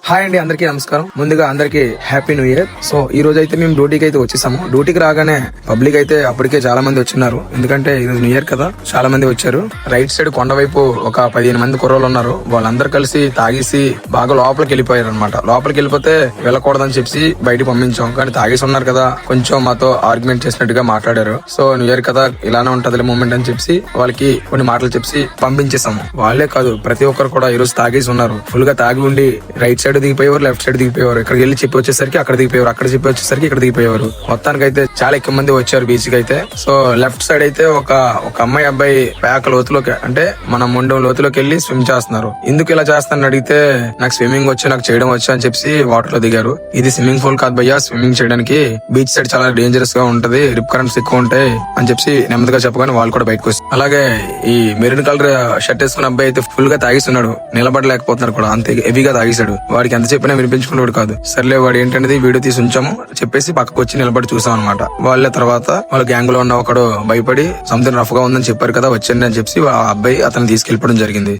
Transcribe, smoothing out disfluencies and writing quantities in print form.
Hi అండి, అందరికీ నమస్కారం. ముందుగా అందరికీ హ్యాపీ న్యూ ఇయర్. సో ఈ రోజు అయితే మేము డ్యూటీకి అయితే వచ్చేసాము. డ్యూటీకి రాగానే పబ్లిక్ అయితే అప్పటికే చాలా మంది వచ్చిన్నారు. ఎందుకంటే ఇది న్యూ ఇయర్ కదా, చాలా మంది వచ్చారు. రైట్ సైడ్ కొండ వైపు ఒక 15 మంది కుర్రోళ్ళు ఉన్నారు. వాళ్ళందరూ కలిసి తాగేసి బాగా లోపలికి వెళ్ళిపోయారు అనమాట. లోపలికి వెళ్ళిపోతే వెళ్ళకూడదని చెప్పి బయటకు పంపించాం. కానీ తాగేసి ఉన్నారు కదా, కొంచెం మాతో ఆర్గ్యుమెంట్ చేసినట్టుగా మాట్లాడారు. సో న్యూ ఇయర్ కదా, ఇలానే ఉంటది మూమెంట్ అని చెప్పి వాళ్ళకి కొన్ని మాటలు చెప్పి పంపించేసాము. వాళ్ళే కాదు, ప్రతి ఒక్కరు కూడా ఈ రోజు తాగేసి ఉన్నారు. ఫుల్ గా తాగి ఉండి రైట్ సైడ్ దిగిపోయేవారు, లెఫ్ట్ సైడ్ దిగిపోయేవారు. ఇక్కడికి వెళ్ళి చెప్పి వచ్చేసరికి అక్కడ దిగిపోయారు, అక్కడ చెప్పి వచ్చేసరికి ఇక్కడ దిగిపోయేవారు. మొత్తానికి అయితే చాలా ఎక్కువ మంది వచ్చారు బీచ్ కి అయితే. సో లెఫ్ట్ సైడ్ అయితే ఒక అమ్మాయి అబ్బాయి పేక లోతులోకి, అంటే మన ముండం లోతులోకి వెళ్ళి స్విమ్ చేస్తున్నారు. ఎందుకు ఇలా చేస్తానని అడిగితే నాకు స్విమ్మింగ్ వచ్చి, నాకు చేయడం వచ్చు అని చెప్పి వాటర్ లో దిగారు. ఇది స్విమ్మింగ్ పూల్ కాదు భయ్యా, స్విమ్మింగ్ చేయడానికి బీచ్ సైడ్ చాలా డేంజరస్ గా ఉంటది, రిప్ కరెంట్స్ ఎక్కువ ఉంటాయి అని చెప్పి నెమ్మదిగా చెప్పగానే వాళ్ళు కూడా బయటకు వచ్చి, అలాగే ఈ మెరూన్ కలర్ షర్ట్ వేసుకున్న అబ్బాయి అయితే ఫుల్ గా తాగిస్తున్నాడు, నిలబడలేకపోతున్నాడు కూడా, అంతే హెవీగా తాగేశాడు. వాడికి ఎంత చెప్పినా వినిపించుకున్నాడు కాదు. సర్లే వాడు ఏంటనేది వీడియో తీసి ఉంచాము చెప్పేసి పక్కకు వచ్చి నిలబడి చూసాం అనమాట. వాళ్ళ తర్వాత వాళ్ళ గ్యాంగ్ లో ఉన్న ఒకడు భయపడి సంథింగ్ రఫ్ గా ఉందని చెప్పారు కదా, వచ్చండి అని చెప్పి ఆ అబ్బాయి అతను తీసుకెళ్లిపోవడం జరిగింది.